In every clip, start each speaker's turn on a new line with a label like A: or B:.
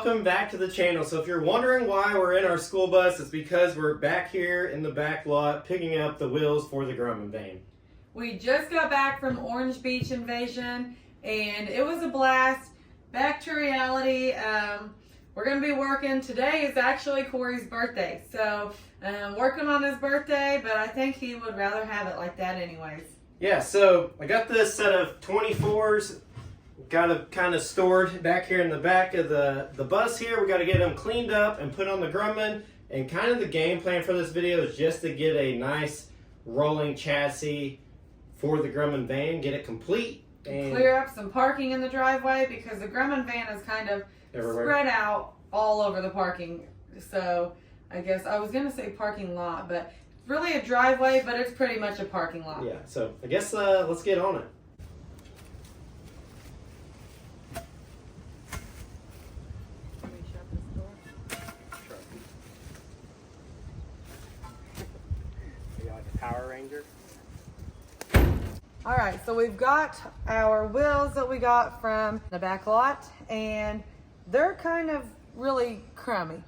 A: welcome back to the channel. So if you're wondering why we're in our school bus, it's because we're back here in the back lot picking up the wheels for the Grumman van.
B: We just got back from Orange Beach Invasion and it was a blast. Back to reality. We're going to be working. Today is actually Corey's birthday, so working on his birthday, but I think he would rather have it like that anyways.
A: Yeah, so I got this set of 24s. Got it kind of stored back here in the back of the bus here. We got to get them cleaned up and put on the Grumman. And kind of the game plan for this video is just to get a nice rolling chassis for the Grumman van, get it complete. And
B: clear up some parking in the driveway because the Grumman van is kind of
A: everywhere.
B: Spread out all over the parking. So I guess I was going to say parking lot, but it's really a driveway, but it's pretty much a parking lot.
A: Yeah, so I guess let's get on it. Power Ranger.
B: All right, so we've got our wheels that we got from the back lot, and they're kind of really crummy.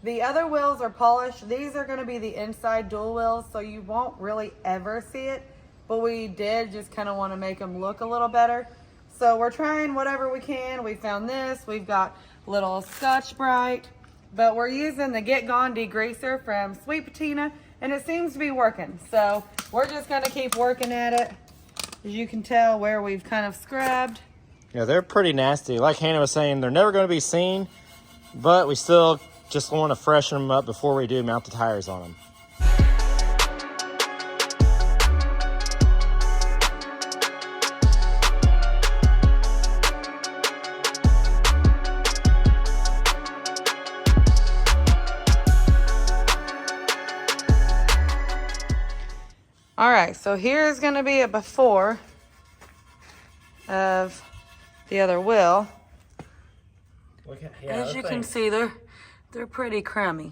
B: The other wheels are polished. These are going to be the inside dual wheels, so you won't really ever see it, but we did just kind of want to make them look a little better. So we're trying whatever we can. We found this. We've got little Scotch-Brite, but we're using the Get Gone degreaser from Sweet Patina, and it seems to be working. So we're just going to keep working at it. As you can tell where we've kind of scrubbed.
A: Yeah, they're pretty nasty. Like Hannah was saying, they're never going to be seen, but we still just want to freshen them up before we do mount the tires on them.
B: All right, so here's going to be a before of the other wheel. As you can see, they're pretty crummy.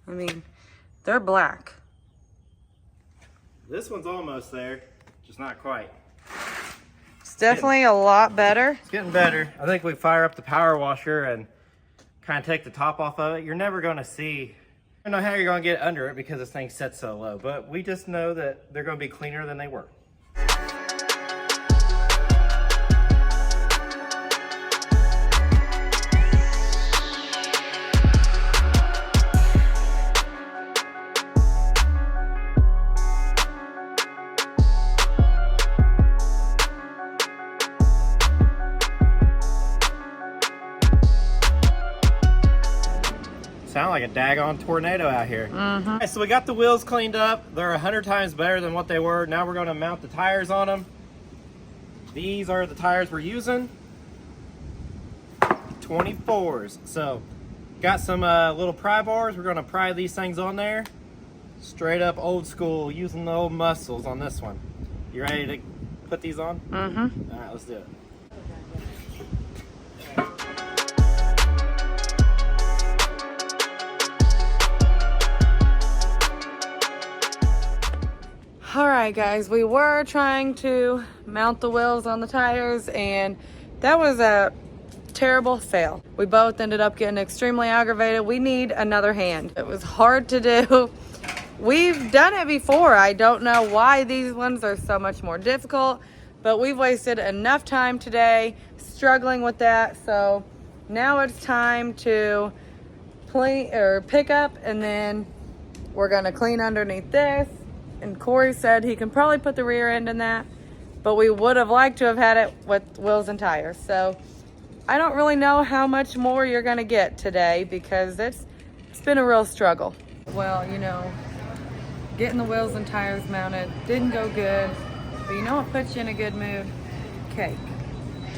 B: I mean, they're black.
A: This one's almost there, just not quite.
B: It's definitely a lot better.
A: It's getting better. I think we fire up the power washer and kind of take the top off of it. You're never going to see, I don't know how you're going to get under it because this thing sets so low, but we just know that they're going to be cleaner than they were. Sound like a daggone tornado out here.
B: Mm-hmm.
A: Okay, so we got the wheels cleaned up. They're 100 times better than what they were. Now we're going to mount the tires on them. These are the tires we're using. 24s. So got some little pry bars. We're going to pry these things on there. Straight up old school, using the old muscles on this one. You ready to put these on?
B: Mm-hmm.
A: All right, let's do it.
B: All right, guys, we were trying to mount the wheels on the tires, and that was a terrible fail. We both ended up getting extremely aggravated. We need another hand. It was hard to do. We've done it before. I don't know why these ones are so much more difficult, but we've wasted enough time today struggling with that. So now it's time to pick up, and then we're gonna clean underneath this. And Corey said he can probably put the rear end in that, but we would have liked to have had it with wheels and tires. So I don't really know how much more you're gonna get today because it's been a real struggle. Well, you know, getting the wheels and tires mounted didn't go good, but you know what puts you in a good mood? Cake.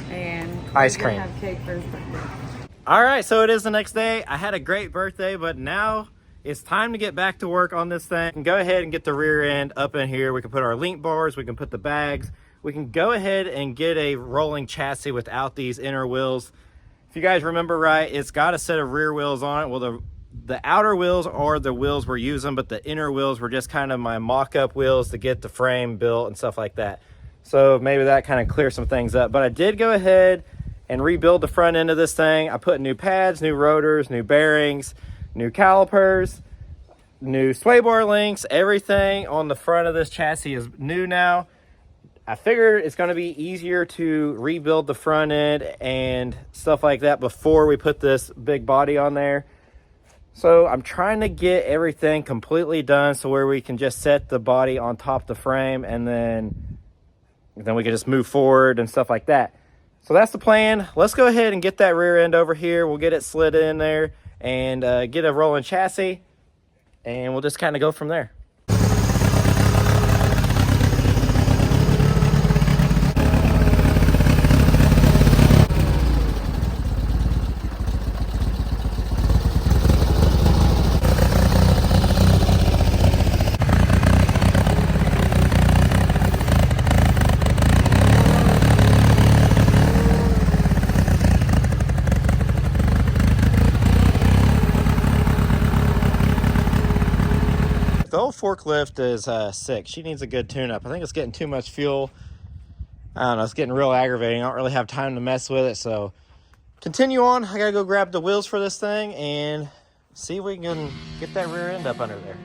B: And
A: Ice
B: Corey's
A: cream.
B: gonna have cake for his birthday.
A: All right, so it is the next day. I had a great birthday, but now it's time to get back to work on this thing. And go ahead and get the rear end up in here. We can put our link bars, we can put the bags. We can go ahead and get a rolling chassis without these inner wheels. If you guys remember right, it's got a set of rear wheels on it. Well, the outer wheels are the wheels we're using, but the inner wheels were just kind of my mock-up wheels to get the frame built and stuff like that. So maybe that kind of clears some things up. But I did go ahead and rebuild the front end of this thing. I put new pads, new rotors, new bearings, new calipers, new sway bar links. Everything on the front of this chassis is new now. I figured it's going to be easier to rebuild the front end and stuff like that before we put this big body on there. So I'm trying to get everything completely done so where we can just set the body on top of the frame, and then we can just move forward and stuff like that. So that's the plan. Let's go ahead and get that rear end over here. We'll get it slid in there and get a rolling chassis, and we'll just kind of go from there. The old forklift is sick. She needs a good tune-up. I think it's getting too much fuel. I don't know, it's getting real aggravating. I don't really have time to mess with it, so continue on. I gotta go grab the wheels for this thing and see if we can get that rear end up under there.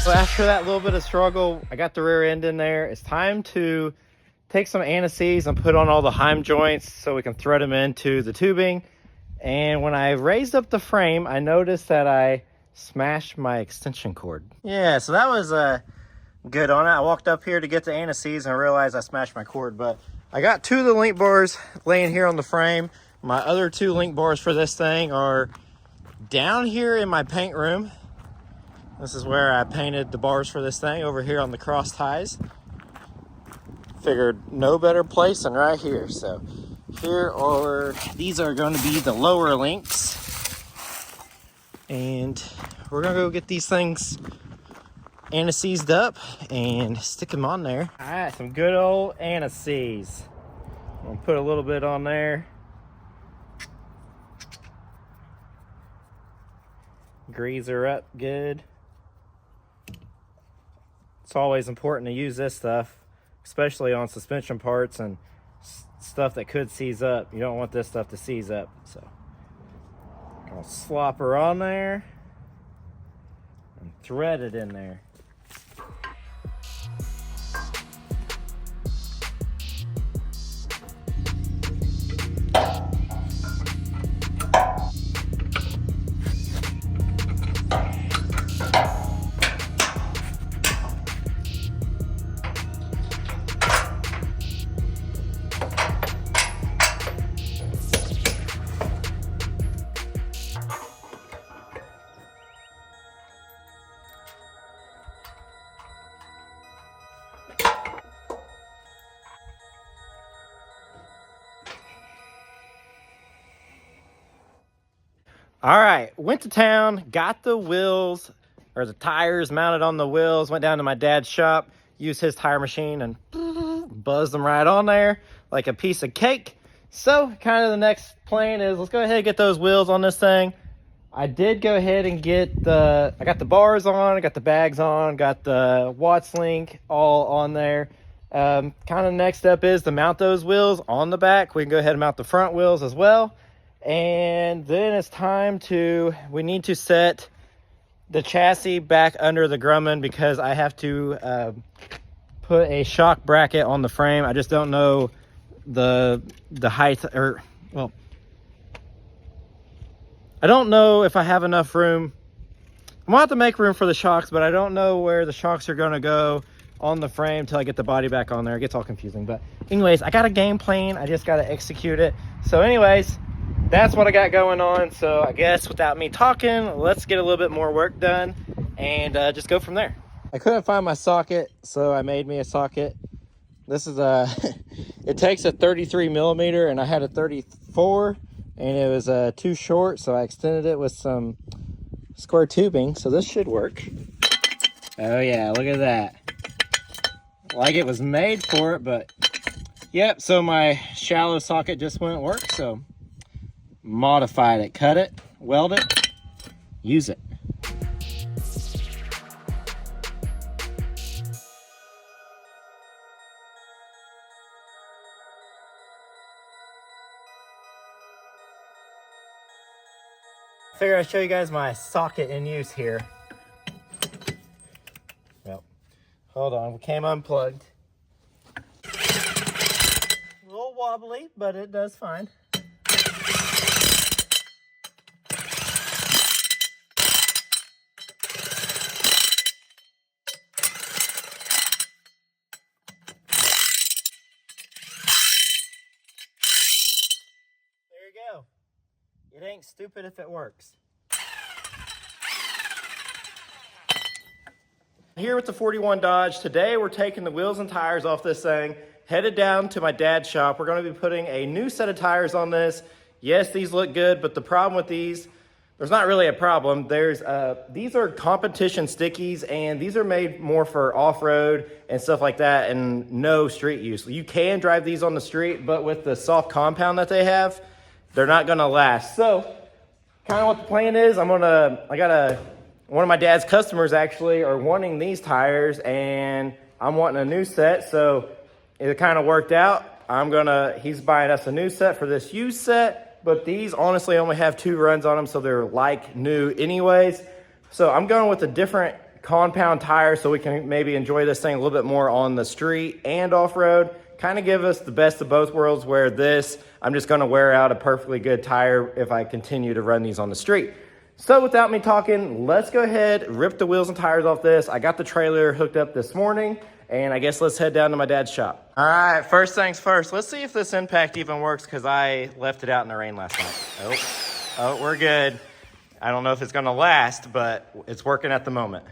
A: So after that little bit of struggle, I got the rear end in there. It's time to take some anti-seize and put on all the heim joints so we can thread them into the tubing. And when I raised up the frame, I noticed that I smashed my extension cord. Yeah, so that was good on it. I walked up here to get the anti-seize and I realized I smashed my cord, but I got 2 of the link bars laying here on the frame. My other 2 link bars for this thing are down here in my paint room. This is where I painted the bars for this thing, over here on the cross ties. Figured no better place than right here. So these are going to be the lower links. And we're going to go get these things anti-seized up and stick them on there. All right, some good old anti-seize. I'm going to put a little bit on there. Grease her up good. It's always important to use this stuff, especially on suspension parts and stuff that could seize up. You don't want this stuff to seize up. So I'll slop her on there and thread it in there. All right, went to town, got the wheels or the tires mounted on the wheels, went down to my dad's shop, used his tire machine and buzzed them right on there like a piece of cake. So kind of the next plan is let's go ahead and get those wheels on this thing. I did go ahead and I got the bars on, I got the bags on, got the Watts link all on there. Kind of next step is to mount those wheels on the back. We can go ahead and mount the front wheels as well. And then it's time we need to set the chassis back under the Grumman because I have to put a shock bracket on the frame. I just don't know the height, or well, I don't know if I have enough room. I'm gonna have to make room for the shocks, but I don't know where the shocks are gonna go on the frame till I get the body back on there. It gets all confusing, but anyways, I got a game plan. I just got to execute it. So anyways, that's what I got going on. So I guess without me talking, let's get a little bit more work done and just go from there. I couldn't find my socket, so I made me a socket. This is it takes a 33 millimeter and I had a 34 and it was too short, so I extended it with some square tubing. So this should work. Oh yeah, look at that. Like it was made for it, but yep. So my shallow socket just wouldn't work, so modified it, cut it, weld it, use it. Figure I'd show you guys my socket in use here. Well, hold on, we came unplugged. A little wobbly, but it does fine. There you go. It ain't stupid if it works. Here with the 41 Dodge, today we're taking the wheels and tires off this thing, headed down to my dad's shop. We're going to be putting a new set of tires on this. Yes, these look good, but the problem with these, there's not really a problem. These are competition stickies, and these are made more for off-road and stuff like that and no street use. You can drive these on the street, but with the soft compound that they have, they're not gonna last. So kind of what the plan is, one of my dad's customers actually are wanting these tires and I'm wanting a new set. So it kind of worked out. He's buying us a new set for this used set, but these honestly only have 2 runs on them. So they're like new anyways. So I'm going with a different compound tire so we can maybe enjoy this thing a little bit more on the street and off-road. Kind of give us the best of both worlds, where I'm just going to wear out a perfectly good tire if I continue to run these on the street. So without me talking, let's go ahead, rip the wheels and tires off this. I got the trailer hooked up this morning, and I guess let's head down to my dad's shop. All right, first things first, let's see if this impact even works because I left it out in the rain last night. Oh, we're good. I don't know if it's going to last, but it's working at the moment.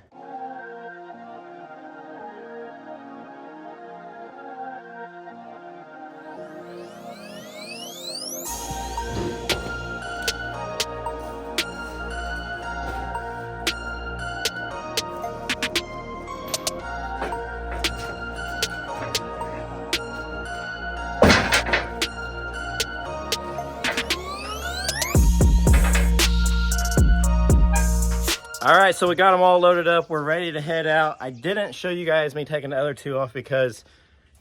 A: All right, so we got them all loaded up. We're ready to head out. I didn't show you guys me taking the other 2 off because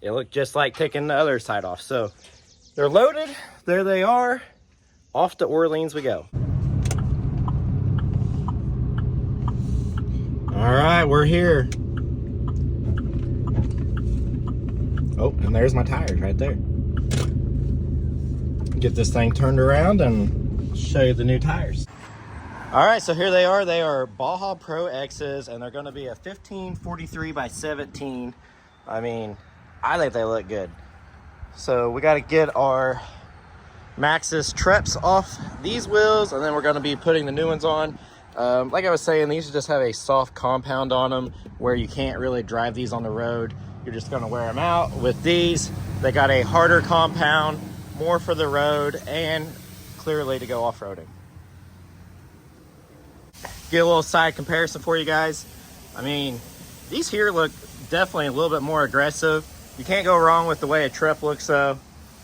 A: it looked just like taking the other side off. So they're loaded. There they are. Off to Orleans we go. All right, we're here. Oh, and there's my tires right there. Get this thing turned around and show you the new tires. All right, so here they are. They are Baja Pro X's, and they're going to be a 1543 by 17. I mean, I think they look good. So we got to get our Maxxis Treps off these wheels, and then we're going to be putting the new ones on. Like I was saying, these just have a soft compound on them where you can't really drive these on the road. You're just going to wear them out. With these, they got a harder compound, more for the road, and clearly to go off-roading. get a little side comparison for you guys. I mean, these here look definitely a little bit more aggressive. You can't go wrong with the way a truck looks though,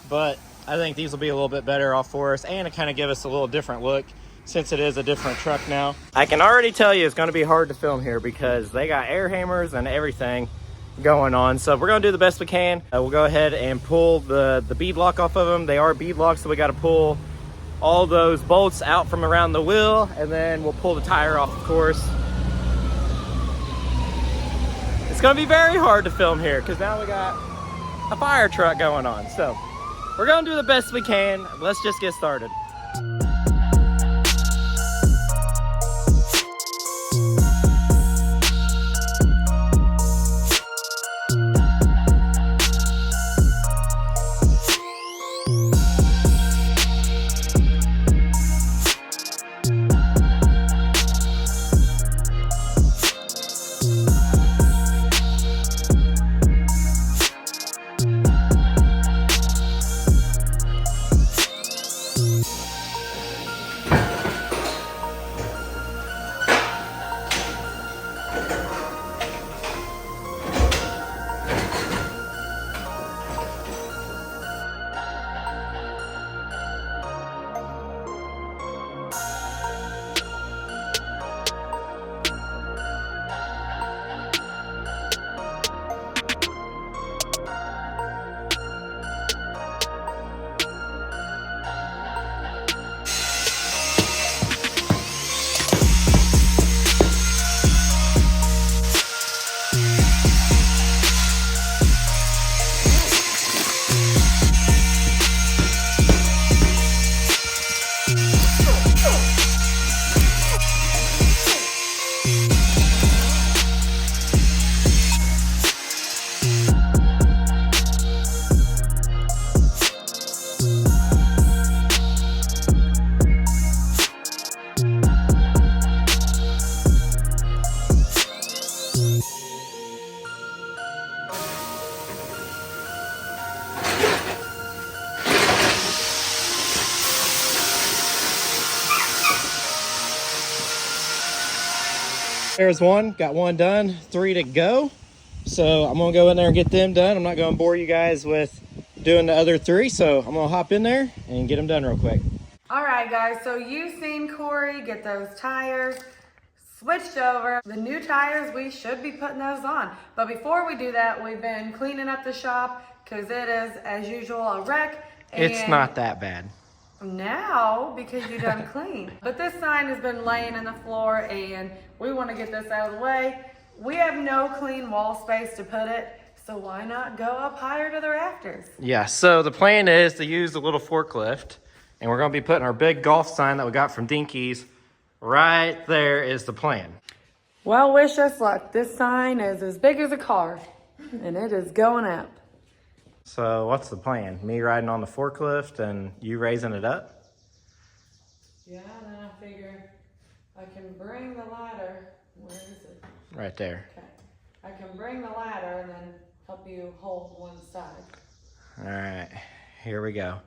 A: but I think these will be a little bit better off for us and to kind of give us a little different look since it is a different truck now. I can already tell you it's going to be hard to film here because they got air hammers and everything going on. So we're going to do the best we can. We'll go ahead and pull the bead lock off of them. They are bead locks, so we got to pull all those bolts out from around the wheel, and then we'll pull the tire off, of course. It's going to be very hard to film here because now we got a fire truck going on. So we're going to do the best we can. Let's just get started. There's one, got one done, 3 to go. So I'm gonna go in there and get them done. I'm not gonna bore you guys with doing the other 3, so I'm gonna hop in there and get them done real quick.
B: All right, guys, so you've seen Corey get those tires switched over. The new tires, we should be putting those on. But before we do that, we've been cleaning up the shop because it is, as usual, a wreck.
A: It's not that bad.
B: Now, because you done clean. But this sign has been laying in the floor and we want to get this out of the way. We have no clean wall space to put it, so why not go up higher to the rafters?
A: Yeah, so the plan is to use the little forklift, and we're gonna be putting our big golf sign that we got from Dinky's right there is the plan.
B: Well, wish us luck. This sign is as big as a car and it is going up.
A: So what's the plan? Me riding on the forklift and you raising it up?
B: Yeah, and then I figure I can bring the ladder. Where is it?
A: Right there.
B: Okay. I can bring the ladder and then help you hold one side.
A: All right, here we go.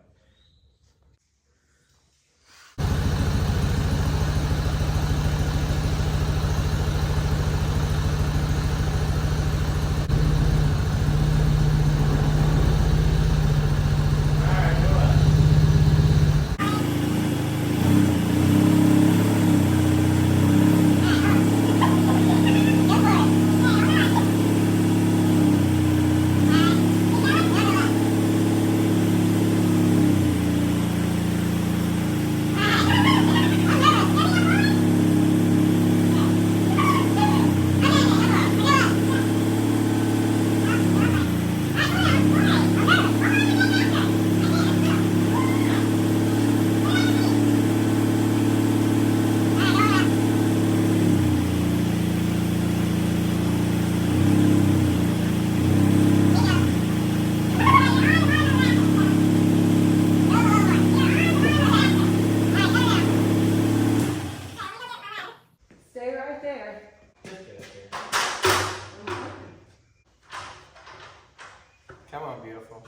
A: Come on, beautiful.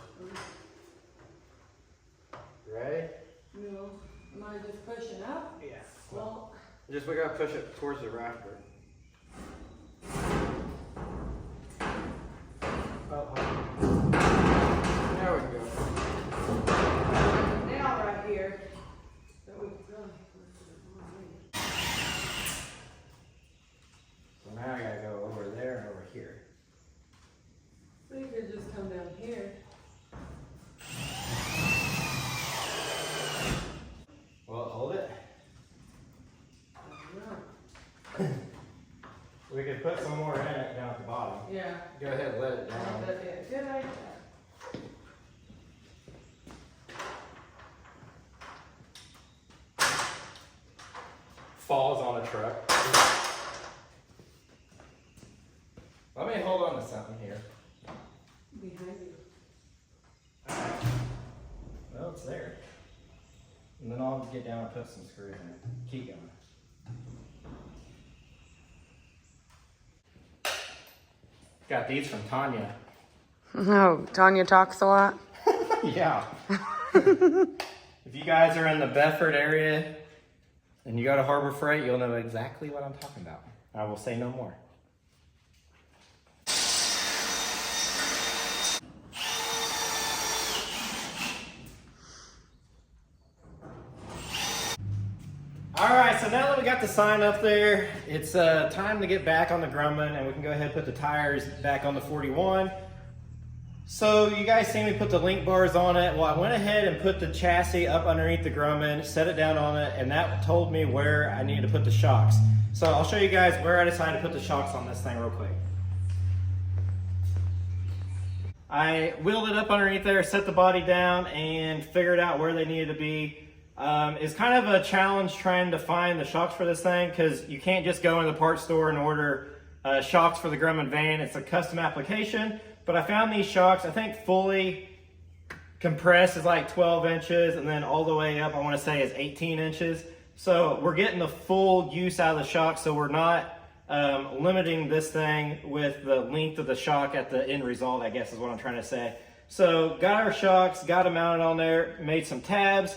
A: You ready?
B: No. Am I just pushing up?
A: Yeah.
B: Well,
A: Just we gotta push it towards the rafter. Oh, there we go.
B: Now right here.
A: So now I gotta go over there and over here.
B: So you could just come down here.
A: Well, hold it. We could put some more in it down at the bottom.
B: Yeah.
A: Go ahead and let it down.
B: That'd be a good idea.
A: Falls on a truck. Let me hold on to something here.
B: Behind you.
A: Well, it's there. And then I'll get down and put some screws in it. Keep going. Got these from Tanya.
B: Oh, Tanya talks a lot.
A: Yeah. If you guys are in the Bedford area and you go to Harbor Freight, you'll know exactly what I'm talking about. I will say no more. All right, so now that we got the sign up there, it's time to get back on the Grumman, and we can go ahead and put the tires back on the 41. So you guys see me put the link bars on it. Well, I went ahead and put the chassis up underneath the Grumman, set it down on it, and that told me where I needed to put the shocks. So I'll show you guys where I decided to put the shocks on this thing real quick. I wheeled it up underneath there, set the body down, and figured out where they needed to be. It's kind of a challenge trying to find the shocks for this thing because you can't just go in the parts store and order shocks for the Grumman van. It's a custom application, but I found these shocks. I think fully compressed is like 12 inches, and then all the way up I want to say is 18 inches. So we're getting the full use out of the shock, so we're not limiting this thing with the length of the shock at the end result, I guess is what I'm trying to say. So got our shocks, got them mounted on there, made some tabs.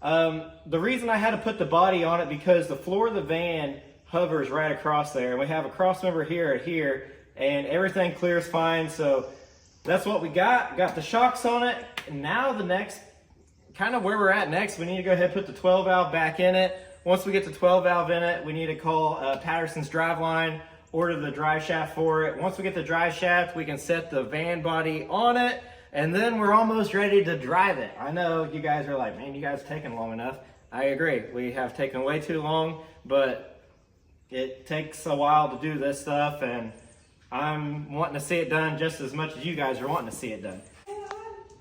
A: The reason I had to put the body on it because the floor of the van hovers right across there. And we have a cross member here at here, and everything clears fine. So that's what we got. Got the shocks on it. And now the next, kind of where we're at next, we need to go ahead and put the 12 valve back in it. Once we get the 12 valve in it, we need to call Patterson's Driveline, order the drive shaft for it. Once we get the drive shaft, we can set the van body on it. And then we're almost ready to drive it. I know you guys are like, man, you guys are taking long enough. I agree, we have taken way too long, but it takes a while to do this stuff, and I'm wanting to see it done just as much as you guys are wanting to see it done.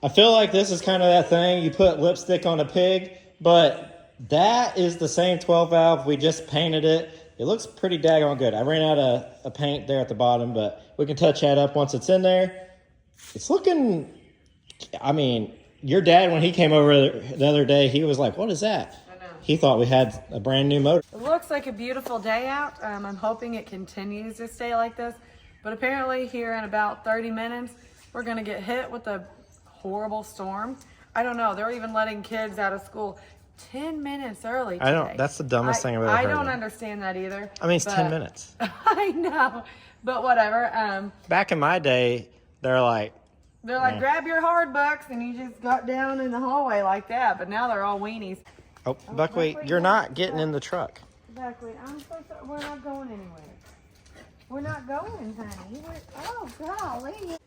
A: I feel like this is kind of that thing, you put lipstick on a pig, but that is the same 12 valve, we just painted it. It looks pretty daggone good. I ran out of paint there at the bottom, but we can touch that up once it's in there. It's looking, I mean, your dad, when he came over the other day, he was like, what is that?
B: I know.
A: He thought we had a brand new motor.
B: It looks like a beautiful day out. I'm hoping it continues to stay like this. But apparently here in about 30 minutes, we're going to get hit with a horrible storm. I don't know. They're even letting kids out of school 10 minutes early today.
A: I don't, that's the dumbest thing I've ever heard.
B: I don't understand that either.
A: I mean, it's 10 minutes.
B: I know. But whatever.
A: Back in my day, they're like,
B: grab your hard bucks, and you just got down in the hallway like that. But now they're all weenies.
A: oh, Buckwheat, you're not getting in the truck.
B: Buckwheat, I'm so sorry. We're not going anywhere. We're not going, honey. Oh, golly.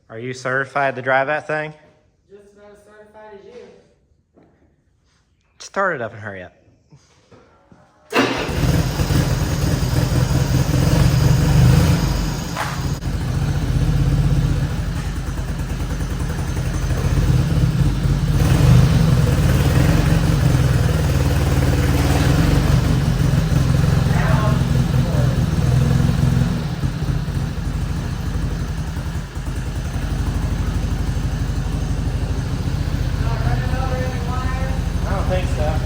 A: Are you certified to drive that thing?
B: Just about as certified as you.
A: Start it up and hurry up. I don't think so.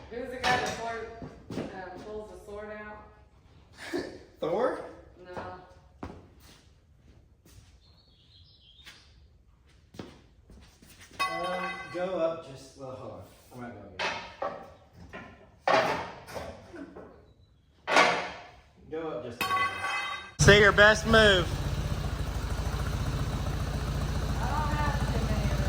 B: Who's the guy that pulls the sword out?
A: Thor?
B: No.
A: Go up just, well, hold on. I'm not going to go up just a little bit. Say your best move.
B: I don't have too many of them.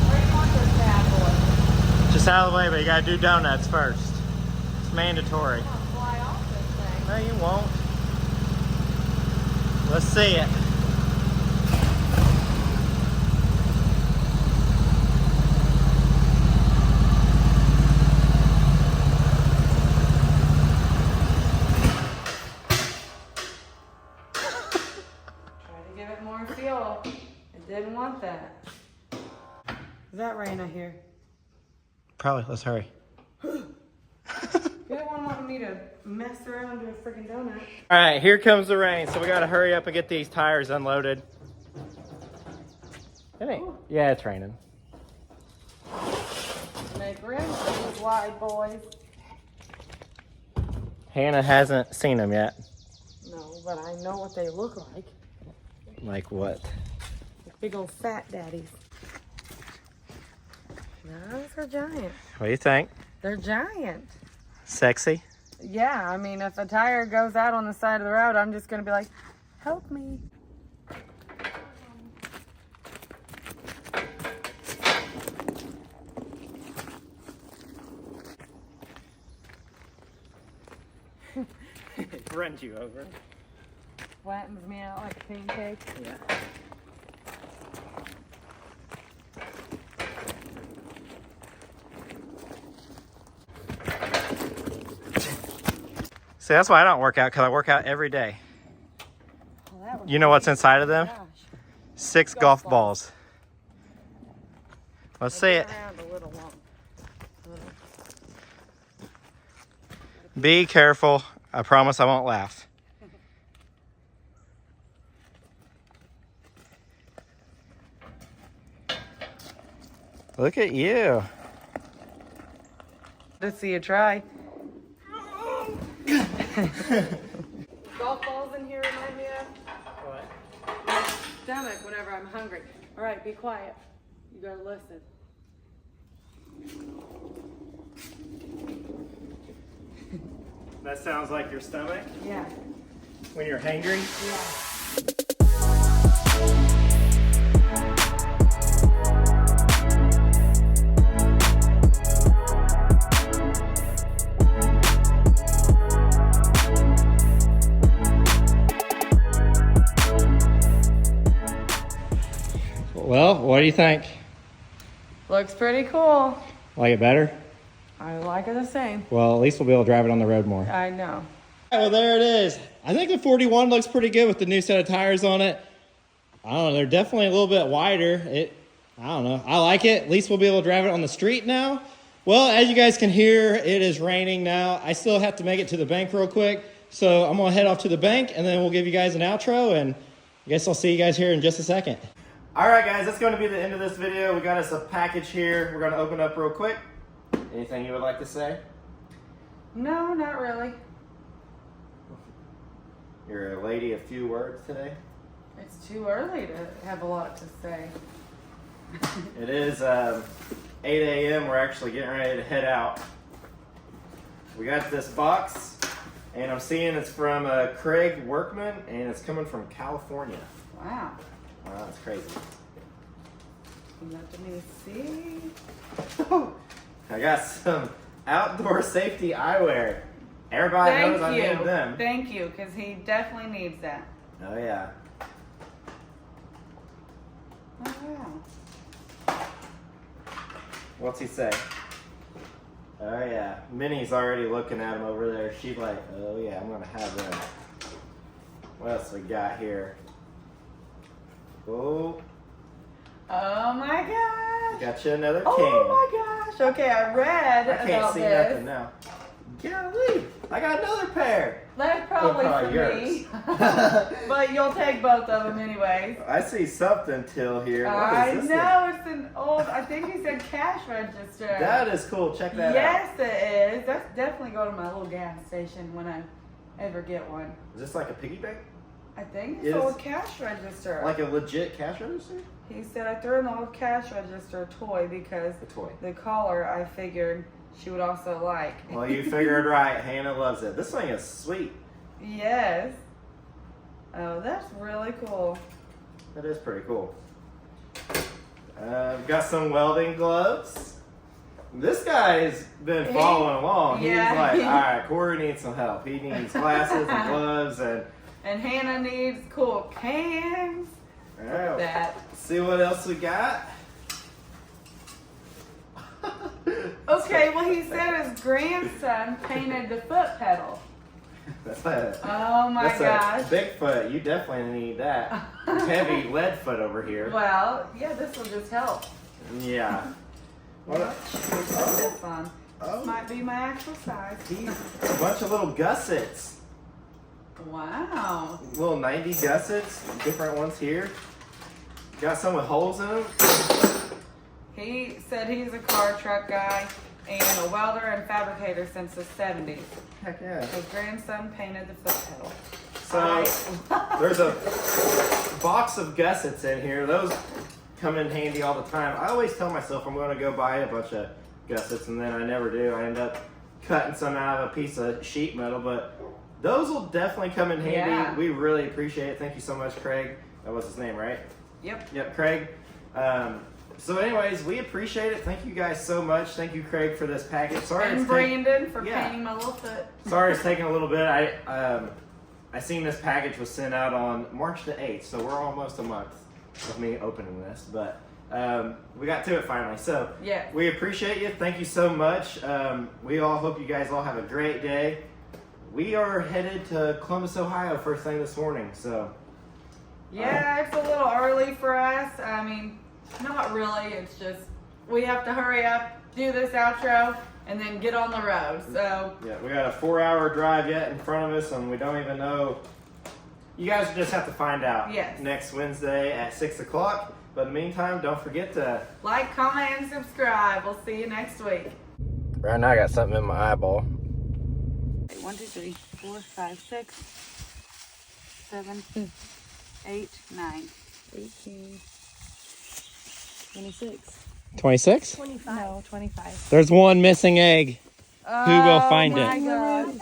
B: Where do you want this bad boy?
A: Just out of the way, but you gotta do donuts first. It's mandatory.
B: I'm gonna fly off this thing.
A: No, you won't. Let's see it.
B: Try to give it more fuel. It didn't want that. Is that rain I hear?
A: Probably. Let's hurry.
B: You don't want me to mess around and do a freaking donut.
A: All right, here comes the rain, so we gotta hurry up and get these tires unloaded. It ain't. Yeah, it's raining.
B: Make room for these wide boys.
A: Hannah hasn't seen them yet.
B: No, but I know what they look like.
A: Like what?
B: Like big old fat daddies. Those are giant.
A: What do you think?
B: They're giant.
A: Sexy?
B: Yeah, I mean, if a tire goes out on the side of the road, I'm just gonna be like, help me.
A: It runs you over.
B: Flattens me out like a pancake.
A: Yeah. See, that's why I don't work out, because I work out every day.
B: Well, that was
A: You know what's inside of them?
B: gosh.
A: 6 golf balls. Let's see it.
B: Around a little long.
A: Be careful. I promise I won't laugh. Look at you.
B: Let's see you try. Golf balls in here remind me of
A: What?
B: my stomach whenever I'm hungry. All right, be quiet. You gotta listen.
A: That sounds like your stomach
B: Yeah.
A: when you're hangry.
B: Yeah.
A: Well, what do you think?
B: Looks pretty cool.
A: Like it better?
B: I like it the same.
A: Well, at least we'll be able to drive it on the road more.
B: I know.
A: Well, there it is. I think the 41 looks pretty good with the new set of tires on it. I don't know. They're definitely a little bit wider. I don't know. I like it. At least we'll be able to drive it on the street now. Well, as you guys can hear, it is raining now. I still have to make it to the bank real quick. So I'm going to head off to the bank, and then we'll give you guys an outro, and I guess I'll see you guys here in just a second. All right, guys, that's going to be the end of this video. We got us a package here. We're going to open up real quick. Anything you would like to say?
B: No, not really.
A: You're a lady of few words today.
B: It's too early to have a lot to say.
A: It is 8 a.m. We're actually getting ready to head out. We got this box, and I'm seeing it's from Craig Workman, and it's coming from California.
B: Wow.
A: Wow, that's crazy.
B: Let me see.
A: I got some outdoor safety eyewear. Everybody knows I need them.
B: Thank you, because he definitely needs that.
A: Oh, yeah.
B: Oh, wow.
A: What's he say? Oh, yeah. Minnie's already looking at him over there. She's like, oh, yeah, I'm going to have them. What else we got here? Oh.
B: Oh, my gosh.
A: Got you another king.
B: Oh, my gosh. Okay, I read
A: I can't
B: about
A: see
B: this.
A: nothing now. Golly. I got another pair.
B: That's probably
A: They're
B: for
A: probably
B: me. But you'll take both of them anyways.
A: I see something till here. What
B: I
A: is this
B: know, it's an old, I think he said cash register.
A: thing? That is cool. Check that out.
B: Yes, it is. That's definitely go to my little gas station when I ever get one.
A: Is this like a piggy bank?
B: I think it's
A: Is-
B: an old cash register.
A: Like a legit cash register?
B: He said I threw in the old cash register toy because
A: A toy.
B: the collar I figured she would also like.
A: Well, you figured right. Hannah loves it. This thing is sweet.
B: Yes. Oh, that's really cool.
A: That is pretty cool. Got some welding gloves. This guy's been following along.
B: Yeah.
A: He's like, all right, Corey needs some help. He needs glasses and gloves
B: And Hannah needs cool cans.
A: Oh,
B: That.
A: see what else we got?
B: Okay, well he said his grandson painted the foot pedal.
A: That's a,
B: Oh my
A: that's
B: gosh.
A: a Bigfoot. You definitely need that. Heavy lead foot over here.
B: Well, yeah, this will just help.
A: Yeah. What
B: Yep. Put this on.
A: Oh.
B: This might be my actual size.
A: A bunch of little gussets.
B: Wow.
A: Little 90 gussets. Different ones here. Got some with holes in them.
B: He said he's a car truck guy and a welder and fabricator since the 70s.
A: Heck yeah.
B: His grandson painted the foot pedal.
A: So there's a box of gussets in here. Those come in handy all the time. I always tell myself I'm going to go buy a bunch of gussets, and then I never do. I end up cutting some out of a piece of sheet metal, but those will definitely come in handy.
B: Yeah.
A: We really appreciate it. Thank you so much, Craig. That was his name, right?
B: Yep.
A: Yep, Craig. So anyways, we appreciate it. Thank you guys so much. Thank you, Craig, for this package. Sorry
B: And
A: it's
B: Brandon for
A: Yeah.
B: painting my little foot.
A: Sorry it's taking a little bit. I seen this package was sent out on March the 8th, so we're almost a month of me opening this, but we got to it finally. So
B: Yeah.
A: we appreciate you. Thank you so much. We all hope you guys all have a great day. We are headed to Columbus, Ohio first thing this morning, so
B: Yeah, it's a little early for us. I mean, not really. It's just we have to hurry up, do this outro, and then get on the road. So
A: yeah, we got a 4-hour drive yet in front of us, and we don't even know. You guys just have to find out
B: Yes.
A: next Wednesday at 6 o'clock. But in the meantime, don't forget to
B: like, comment, and subscribe. We'll see you next week.
A: Right now I got something in my eyeball.
B: 1, 2, 3, 4, 5, 6, 7, 8, 9, 18, 26.
A: 26?
B: 25. No, 25.
A: There's one missing egg.
B: Who
A: will find it?
B: Oh my God.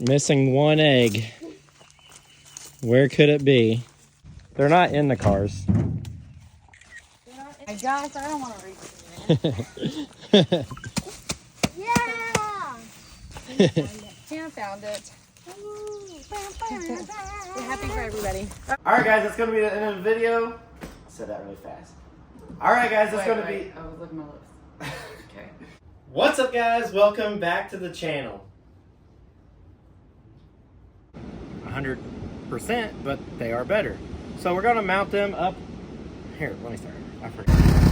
A: Missing one egg. Where could it be? They're not in the cars.
B: My gosh, I don't want to reach it.
C: Yeah!
B: Hannah found it.
C: We're happy for everybody.
A: Alright guys, that's going to be the end of the video. I said that really fast. Alright guys, that's going to be...
B: I was looking at my lips. Okay.
A: What's up guys? Welcome back to the channel. 100%, but they are better. So we're going to mount them up. Here, let me start. I forgot.